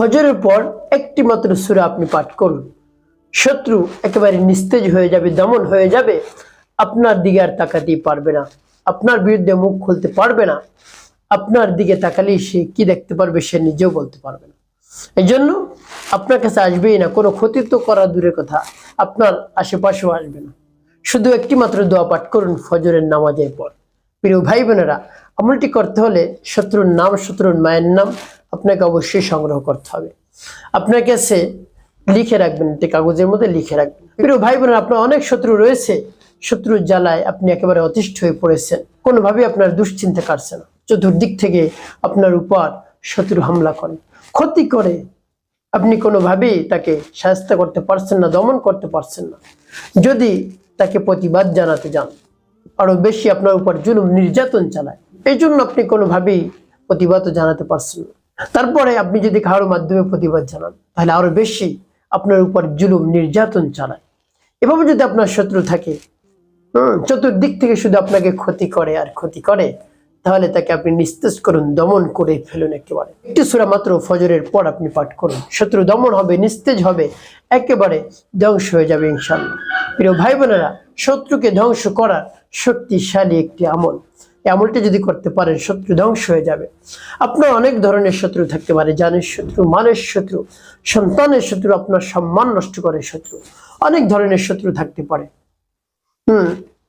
ফজরের পর একটি মাত্র সূরা আপনি পাঠ করুন, শত্রু একেবারে নিস্তেজ হয়ে যাবে, দমন হয়ে যাবে, আপনার দিকে আর তাকাতেই পারবে না, আপনার বিরুদ্ধে মুখ খুলতে পারবে না। আপনার দিকে তাকালেই সে কি দেখতে পারবে সে নিজেও বলতে পারবে না। এই জন্য আপনার কাছে আসবেই না, কোনো ক্ষতি তো করা দূরের কথা, আপনার আশেপাশেও আসবে না। শুধু একটি মাত্র দোয়া পাঠ করুন ফজরের নামাজের পর। প্রিয় ভাই বোনেরা, আমলটি করতে হলে শত্রুর নাম, শত্রুর মায়ের নাম আপনাকে অবশ্যই সংগ্রহ করতে হবে। আপনার কাছে লিখে রাখবেন, একটি কাগজের মধ্যে লিখে রাখবেন। প্রিয় ভাই বোনেরা, আপনার অনেক শত্রু রয়েছে, শত্রুর জ্বালায় আপনি একেবারে অতিষ্ঠ হয়ে পড়েছেন, কোনোভাবেই আপনার দুশ্চিন্তা কাটছে না। চতুর্দিক থেকে আপনার উপর শত্রু হামলা করে, ক্ষতি করে, আপনি কোনোভাবেই তাকে সাহায্য করতে পারছেন না, দমন করতে পারছেন না। যদি তাকে প্রতিবাদ জানাতে যান, আরো বেশি আপনার উপর জুলুম নির্যাতন চালায়, এই জন্য আপনি কোনোভাবেই প্রতিবাদ জানাতে পারছেন না। তারপরে আপনি যদি কারোর মাধ্যমে প্রতিবাদ জানান, তাহলে আরো বেশি আপনার উপর জুলুম নির্যাতন চালায়। এভাবে যদি আপনার শত্রু থাকে, চতুর্দিক থেকে শুধু আপনাকে ক্ষতি করে আর ক্ষতি করে, তাহলে তাকে আপনি নিস্তেজ করুন, দমন করে ফেলুন। একেবারে একটি সূরা মাত্র ফজরের পর আপনি পাঠ করুন, শত্রু দমন হবে, নিস্তেজ হবে, একেবারে ধ্বংস হয়ে যাবে ইনশাআল্লাহ। প্রিয় ভাই বোনেরা, শত্রুকে ধ্বংস করার শক্তিশালী একটি আমল, এই আমলটি যদি করতে পারেন শত্রু ধ্বংস হয়ে যাবে। আপনার অনেক ধরনের শত্রু থাকতে পারে, জানের শত্রু, মানের শত্রু, সন্তানের শত্রু, আপনার সম্মান নষ্ট করে শত্রু, অনেক ধরনের শত্রু থাকতে পারে।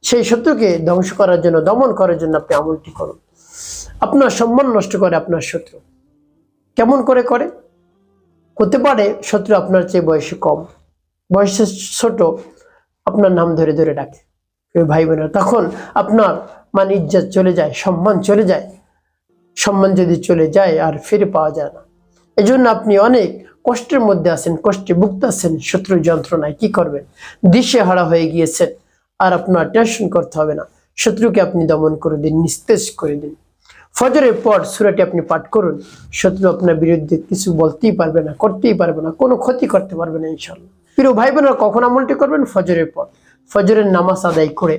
সেই শত্রুকে ধ্বংস করার জন্য, দমন করার জন্য আপনি আমলটি করুন। আপনার সম্মান নষ্ট করে আপনার শত্রু, কেমন করে করে? হতে পারে শত্রু আপনার চেয়ে বয়সে কম, বয়সে ছোট, আপনার নাম ধরে ধরে ডাকে। ভাই বোনেরা, তখন আপনার মান ইজ্জত চলে যায়, সম্মান চলে যায়। সম্মান যদি চলে যায় আর ফিরে পাওয়া যায় না। এই জন্য আপনি অনেক কষ্টের মধ্যে আছেন, কষ্টে ভুগতেছেন শত্রুর যন্ত্রণায়। কি করবেন? দিশেহারা হয়ে গিয়েছেন। আর আপনার টেনশন করতে হবে না, শত্রুকে আপনি দমন করে দিন, নিস্তেজ করে দিন। ফজরের পর সূরাটি আপনি পাঠ করুন, শত্রু আপনার বিরুদ্ধে কিছু বলতেই পারবে না, করতেই পারবে না, কোনো ক্ষতি করতে পারবে না ইনশাআল্লাহ। প্রিয় ভাই বোনেরা, কখন আমলটি করবেন? ফজরের পর। ফজরের নামাজ আদায় করে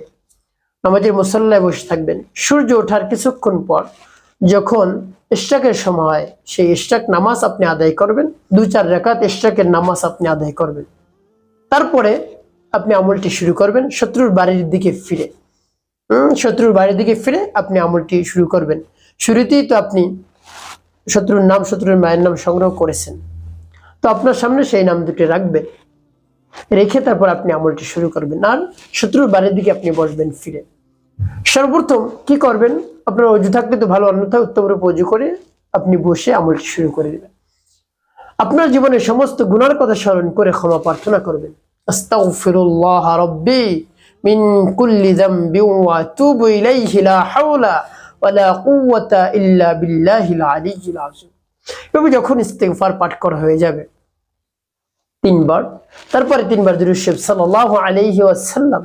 নামাজের মুসল্লায় বসে থাকবেন। সূর্য ওঠার কিছুক্ষণ পর যখন ইশরাকের সময় হয়, সেই ইশরাক নামাজ আপনি আদায় করবেন, 2-4 রাকাত ইশরাকের নামাজ আপনি আদায় করবেন। তারপরে আপনি আমলটি শুরু করবেন শত্রুর বাড়ির দিকে ফিরে। শত্রুর বাড়ির দিকে ফিরে আপনি আমলটি শুরু করবেন। শুরুতেই তো আপনি শত্রুর নাম, শত্রুর মায়ের নাম সংগ্রহ করেছেন, তো আপনার সামনে সেই নাম দুটি রাখবেন, রেখে তারপর আপনি আমলটি শুরু করবেন। আর শত্রুর বাড়ির দিকে আপনি বসবেন ফিরে। সর্বপ্রথম কি করবেন? আপনার অজু থাকলে তো ভালো, অন্যথায় উত্তম রূপে অজু করে আপনি বসে আমলটি শুরু করে দেবেন। আপনার জীবনের সমস্ত গুনার কথা স্মরণ করে ক্ষমা প্রার্থনা করবেন। আস্তাগফিরুল্লাহ রাব্বি মিন কুল্লি যামবি ওয়া আতুবু ইলাইহি লা হাওলা ওয়ালা কুওয়াতা ইল্লা বিল্লাহিল আলিয়্যিল আযীম। এভাবে যখন ইস্তিগফার পাঠ করা হয়ে যাবে 3 বার, তারপরে 3 বার দুরূদ শরীফ সাল্লাল্লাহু আলাইহি ওয়াসাল্লাম,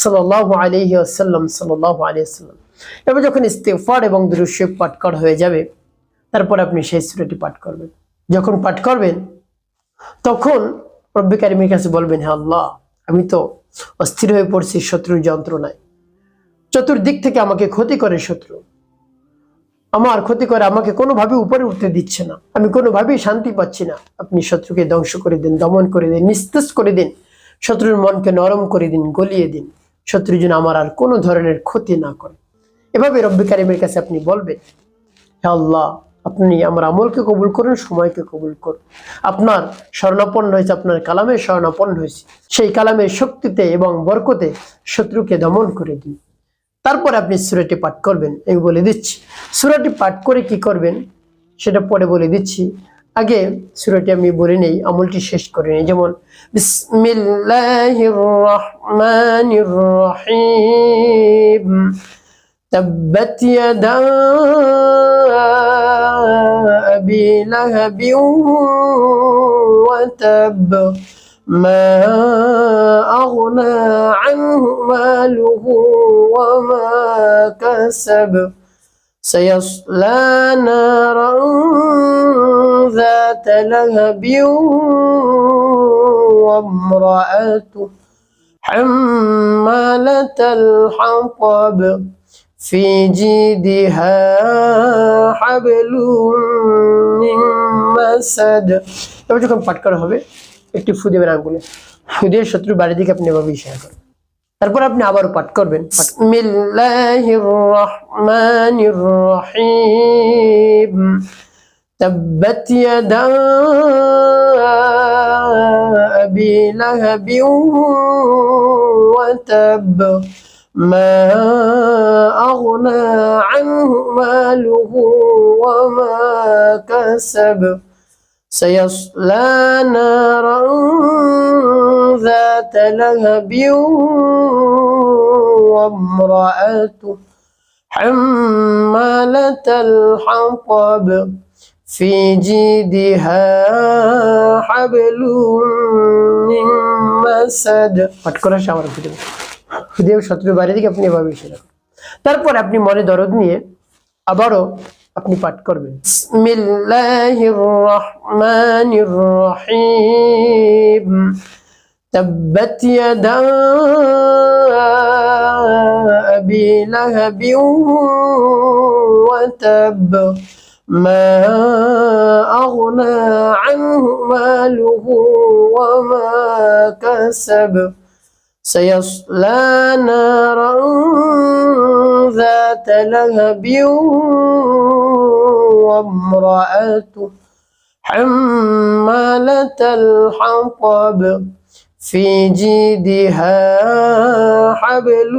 সাল্লাল্লাহু আলাইহি ওয়াসাল্লাম, সাল্লাল্লাহু আলাইহি ওয়াসাল্লাম। এভাবে যখন ইস্তিগফার এবং দুরূদ শরীফ পাঠ করা হয়ে যাবে, তারপর আপনি সেই সূরাটি পাঠ করবেন। যখন পাঠ করবেন তখন রব্বি কারীমের কাছে বলবেন, হে আল্লাহ, আমি তো অস্থির হয়ে পড়ছি শত্রুর যন্ত্রণায়, চতুর্দিক থেকে আমাকে ক্ষতি করে শত্রু, আমার ক্ষতি করে, আমাকে কোনোভাবে উপরে উঠতে দিচ্ছে না, আমি কোনোভাবেই শান্তি পাচ্ছি না। আপনি শত্রুকে ধ্বংস করে দিন, দমন করে দিন, নিস্তেজ করে দিন, শত্রুর মনকে নরম করে দিন, গলিয়ে দিন, শত্রু যেন আমার আর কোনো ধরনের ক্ষতি না করে। এভাবে রব্বি কারীমের কাছে আপনি বলবেন, হে আল্লাহ, আপনি আমার আমলকে কবুল করুন, সময়কে কবুল করুন। আপনার শরণাপন্ন হয়েছে, আপনার কালামের শরণাপন্ন হয়েছে, সেই কালামের শক্তিতে এবং বরকতে শত্রুকে দমন করে দিন। তারপর আপনি সূরাটি পাঠ করবেন। আমি বলে দিচ্ছি সূরাটি পাঠ করে কি করবেন সেটা পরে বলে দিচ্ছি। আগে সূরাটি আমি বলে নেই, আমলটি শেষ করে নেই। যেমন বিসমিল্লাহির রহমানির রহিম, তাব্বাত ইয়াদা আবি লাহাবিন ওয়া তাব, ما أغنى عنه ماله وما كسب سيصلى نارا ذات لهب وامرأته حمالة الحطب في جيدها حبل من مسد। এবার যখন পাঠ করা হবে একটি ফু দেবেন আঙ্গুলে, ফু দিয়ে শত্রুর বাড়ির দিকে আপনি এভাবে ইশারা করবেন। তারপর আপনি আবারও পাঠ করবেন, বিসমিল্লাহির রহমানির রহিম তাব্বাত ইয়াদা আবি লাহাবিন ওয়া তাব মা আগনা আনহু মালুহু ওয়া মা কাসাব سيصلى نارا ذات لهب وامرأته حمالة الحطب في جيدها حبل من مسد। পাঠ করা শাওয়ার ভিডিও ভিডিও শত্রুর বাড়ি থেকে আপনি এভাবে ইশারা করুন। তারপর আপনি মনে দরদ নিয়ে আবারও আপনি পাঠ করবেন, বিসমিল্লাহির রহমানির রহিম তাব্বাত ইয়াদা আবি লাহাবিন ওয়া তাব মা আগনা আনহু মালুহু ওয়া মা কাসাব سيصلى نارا ذات لهب وامرأته حمالة الحطب في جيدها حبل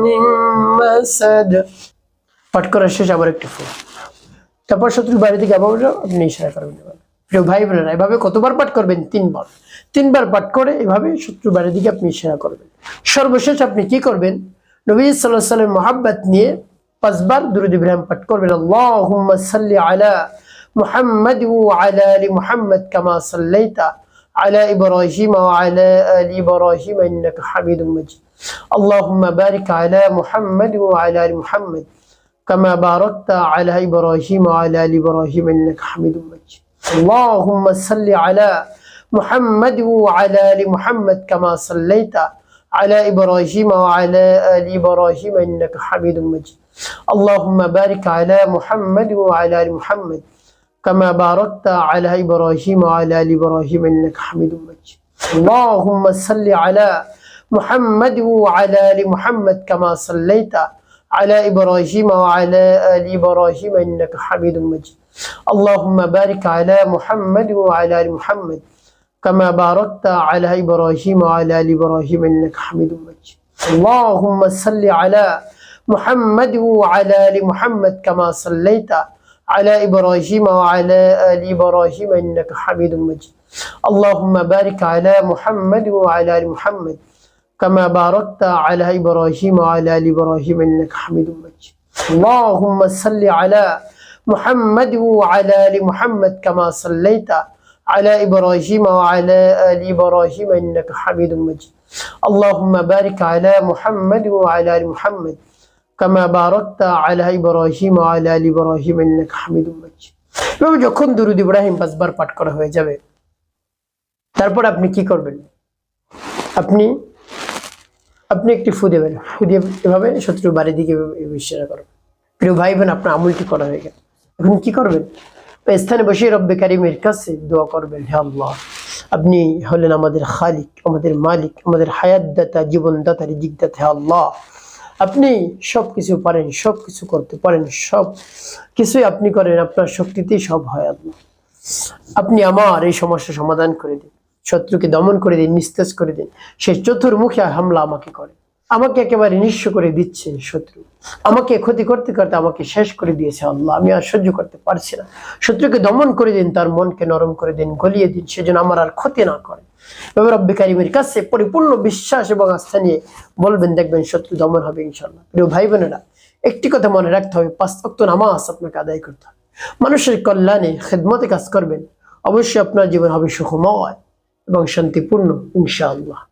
من مسد। পাঠ করার শেষ আবার একটি ফু, তারপর শত্রুর বাড়ি থেকে আবার আপনি ইশারা করবেন। প্রিয় ভাই বোনেরা, এভাবে কতবার পাঠ করবেন? তিনবার পাঠ করে এভাবে শত্রুর বাড়ির দিকে আপনি ইশারা করবেন। সর্বশেষ আপনি কি করবেন? নবী সাল্লাল্লাহু আলাইহি ওয়াসাল্লাম মুহাব্বত নিয়ে 5 বার দুরূদ ইব্রাহিম পাঠ করবেন। আল্লাহুম্মা সাল্লি আলা মুহাম্মাদ ওয়া আলা আলি মুহাম্মাদ কামা সাল্লাইতা আলা ইব্রাহিম ওয়া আলা আলি ইব্রাহিম ইন্নাকা হামিদুম মাজিদ। আল্লাহুম্মা বারিক আলা মুহাম্মাদ ওয়া আলা আলি মুহাম্মাদ কামা বারাকতা আলা ইব্রাহিম ওয়া আলা আলি ইব্রাহিম ইন্নাকা হামিদুম মাজিদ। আল্লাহুম্মা সাল্লি আলা محمد وعلى آل محمد كما صليت على إبراهيم وعلى آل إبراهيم إنك حميد مجيد. اللهم بارك على محمد وعلى آل محمد كما باركت على إبراهيم وعلى آل إبراهيم إنك حميد مجيد. اللهم صل على محمد وعلى آل محمد كما صليت على إبراهيم وعلى آل إبراهيم إنك حميد مجيد. اللهم بارك على محمد وعلى آل محمد كما باركت على إبراهيم وعلى آل إبراهيم إنك حميد مجيد. اللهم صل على محمد وعلى آل محمد كما صليت على إبراهيم وعلى آل إبراهيم إنك حميد مجيد. اللهم بارك على محمد وعلى آل محمد كما باركت على إبراهيم وعلى آل إبراهيم إنك حميد مجيد. اللهم صل على محمد وعلى آل محمد كما صليت على إبراهيم وعلى آل إبراهيم إنك حميد مجيد. اللهم بارك على محمد وعلى آل محمد كما باركت على إبراهيم وعلى آل إبراهيم إنك حميد مجيد। এভাবে যখন দুরূদ ইব্রাহিম 5 বার পাঠ করা হয়ে যাবে, তারপর আপনি কি করবেন? আপনি একটি ফু দেবেন, ফু দিয়ে এভাবে শত্রুর বাড়ির দিকে ইশারা করবেন। প্রিয় ভাই বোন, আপনার আমলটি করা হয়ে গেল। এখন কি করবেন? স্থানে বসে রব্বে কারিমের কাছে দোয়া করবেন, হে আল্লাহ, আপনি হলেন আমাদের খালিক, আমাদের মালিক, আমাদের হায়াত দাতা, জীবন দাতা, রিজিক দাতা। হে আল্লাহ, আপনি সব কিছু পারেন, সব কিছু করতে পারেন, সব কিছুই আপনি করেন, আপনার শক্তিতেই সব হয়। আল্লাহ, আপনি আমার এই সমস্যা সমাধান করে দিন, শত্রুকে দমন করে দিন, নিস্তেজ করে দিন। সে চতুর্মুখী হামলা আমাকে করে, আমাকে একেবারে নিঃস্ব করে দিচ্ছে শত্রু, আমাকে ক্ষতি করতে করতে আমাকে শেষ করে দিয়েছে। আল্লাহ, আমি আর সহ্য করতে পারছি না। শত্রুকে দমন করে দিন, তার মনকে নরম করে দিন, গলিয়ে দিন, সেজন্য আমার আর ক্ষতি না করে। এবার রব্বে কারিমের কাছে পরিপূর্ণ বিশ্বাস এবং আস্থা নিয়ে বলবেন, দেখবেন শত্রু দমন হবে ইনশাআল্লাহ। প্রিয় ভাই বোনেরা, একটি কথা মনে রাখতে হবে, 5 ওয়াক্ত নামাজ আপনাকে আদায় করতে হবে, মানুষের কল্যাণে খেদমতে কাজ করবেন, অবশ্যই আপনার জীবন হবে সুখময় এবং শান্তিপূর্ণ ইনশাআল্লাহ।